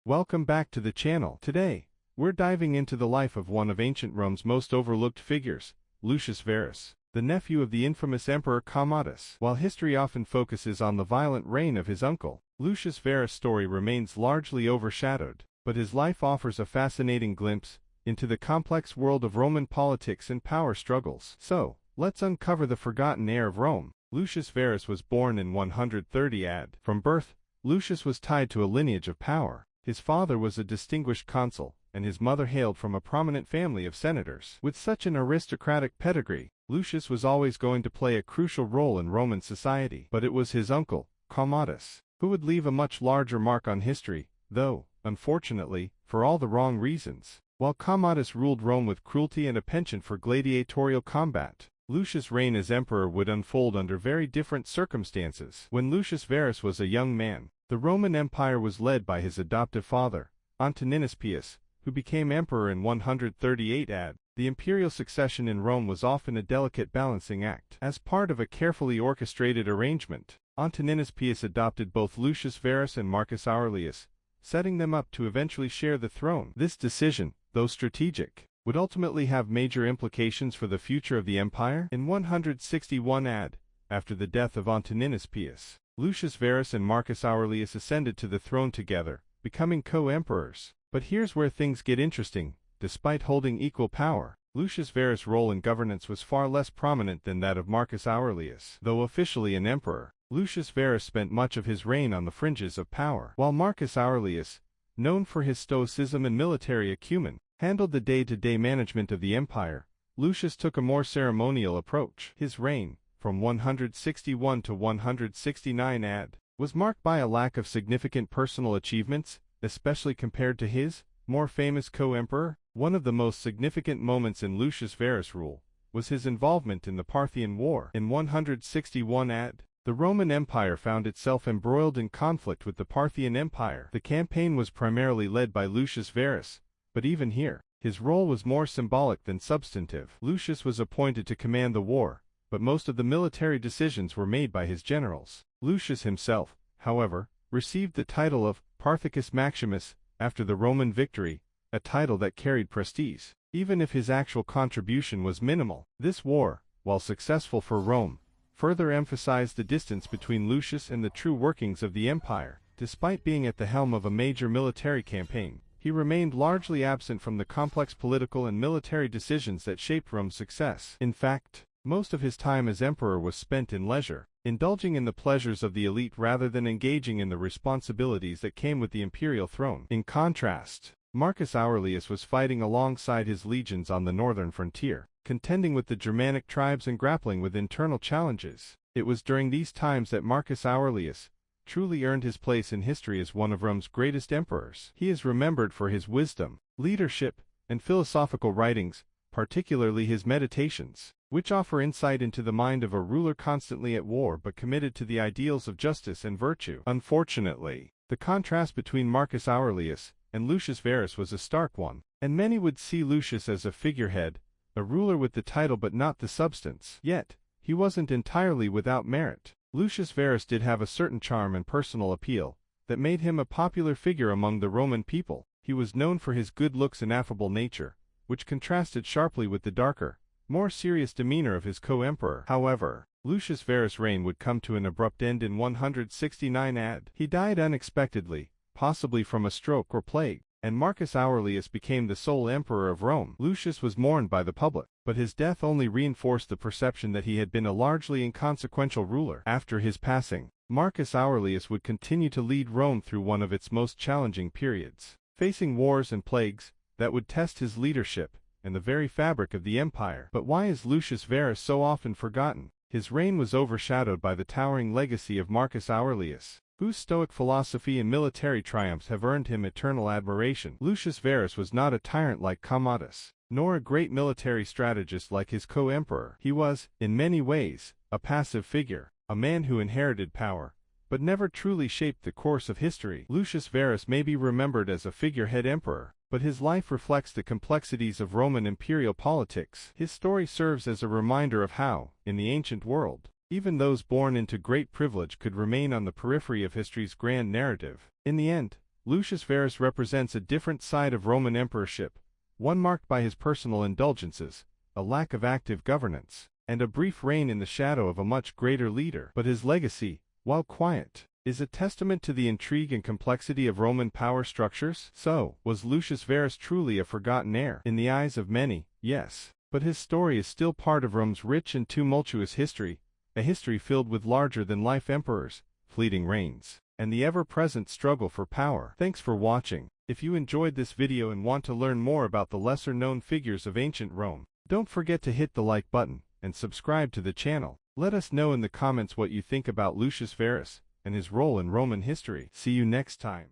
Welcome back to the channel. Today, we're diving into the life of one of ancient Rome's most overlooked figures, Lucius Verus, the nephew of the infamous Emperor Commodus. While history often focuses on the violent reign of his uncle, Lucius Verus' story remains largely overshadowed, but his life offers a fascinating glimpse into the complex world of Roman politics and power struggles. So, let's uncover the forgotten heir of Rome. Lucius Verus was born in 130 AD. From birth, Lucius was tied to a lineage of power. His father was a distinguished consul, and his mother hailed from a prominent family of senators. With such an aristocratic pedigree, Lucius was always going to play a crucial role in Roman society. But it was his uncle, Commodus, who would leave a much larger mark on history, though, unfortunately, for all the wrong reasons. While Commodus ruled Rome with cruelty and a penchant for gladiatorial combat, Lucius' reign as emperor would unfold under very different circumstances. When Lucius Verus was a young man, the Roman Empire was led by his adoptive father, Antoninus Pius, who became emperor in 138 AD. The imperial succession in Rome was often a delicate balancing act. As part of a carefully orchestrated arrangement, Antoninus Pius adopted both Lucius Verus and Marcus Aurelius, setting them up to eventually share the throne. This decision, though strategic, would ultimately have major implications for the future of the empire. In 161 AD, after the death of Antoninus Pius, Lucius Verus and Marcus Aurelius ascended to the throne together, becoming co-emperors. But here's where things get interesting. Despite holding equal power, Lucius Verus' role in governance was far less prominent than that of Marcus Aurelius. Though officially an emperor, Lucius Verus spent much of his reign on the fringes of power, while Marcus Aurelius, known for his stoicism and military acumen, handled the day-to-day management of the empire. Lucius took a more ceremonial approach. His reign, from 161 to 169 AD, was marked by a lack of significant personal achievements, especially compared to his more famous co-emperor. One of the most significant moments in Lucius Verus' rule was his involvement in the Parthian War. In 161 AD, the Roman Empire found itself embroiled in conflict with the Parthian Empire. The campaign was primarily led by Lucius Verus, but even here, his role was more symbolic than substantive. Lucius was appointed to command the war, but most of the military decisions were made by his generals. Lucius himself, however, received the title of Parthicus Maximus after the Roman victory, a title that carried prestige, even if his actual contribution was minimal. This war, while successful for Rome, further emphasized the distance between Lucius and the true workings of the empire. Despite being at the helm of a major military campaign, he remained largely absent from the complex political and military decisions that shaped Rome's success. In fact, most of his time as emperor was spent in leisure, indulging in the pleasures of the elite rather than engaging in the responsibilities that came with the imperial throne. In contrast, Marcus Aurelius was fighting alongside his legions on the northern frontier, contending with the Germanic tribes and grappling with internal challenges. It was during these times that Marcus Aurelius truly earned his place in history as one of Rome's greatest emperors. He is remembered for his wisdom, leadership, and philosophical writings, particularly his Meditations, which offer insight into the mind of a ruler constantly at war but committed to the ideals of justice and virtue. Unfortunately, the contrast between Marcus Aurelius and Lucius Verus was a stark one, and many would see Lucius as a figurehead, a ruler with the title but not the substance. Yet, he wasn't entirely without merit. Lucius Verus did have a certain charm and personal appeal that made him a popular figure among the Roman people. He was known for his good looks and affable nature, which contrasted sharply with the darker, more serious demeanor of his co-emperor. However, Lucius Verus' reign would come to an abrupt end in 169 AD. He died unexpectedly, possibly from a stroke or plague, and Marcus Aurelius became the sole emperor of Rome. Lucius was mourned by the public, but his death only reinforced the perception that he had been a largely inconsequential ruler. After his passing, Marcus Aurelius would continue to lead Rome through one of its most challenging periods, facing wars and plagues that would test his leadership and the very fabric of the empire. But why is Lucius Verus so often forgotten? His reign was overshadowed by the towering legacy of Marcus Aurelius, whose stoic philosophy and military triumphs have earned him eternal admiration. Lucius Verus was not a tyrant like Commodus, nor a great military strategist like his co-emperor. He was, in many ways, a passive figure, a man who inherited power, but never truly shaped the course of history. Lucius Verus may be remembered as a figurehead emperor, but his life reflects the complexities of Roman imperial politics. His story serves as a reminder of how, in the ancient world, even those born into great privilege could remain on the periphery of history's grand narrative. In the end, Lucius Verus represents a different side of Roman emperorship, one marked by his personal indulgences, a lack of active governance, and a brief reign in the shadow of a much greater leader. But his legacy, while quiet, is a testament to the intrigue and complexity of Roman power structures. So, was Lucius Verus truly a forgotten heir? In the eyes of many, yes. But his story is still part of Rome's rich and tumultuous history, a history filled with larger-than-life emperors, fleeting reigns, and the ever-present struggle for power. Thanks for watching. If you enjoyed this video and want to learn more about the lesser-known figures of ancient Rome, don't forget to hit the like button and subscribe to the channel. Let us know in the comments what you think about Lucius Verus and his role in Roman history. See you next time.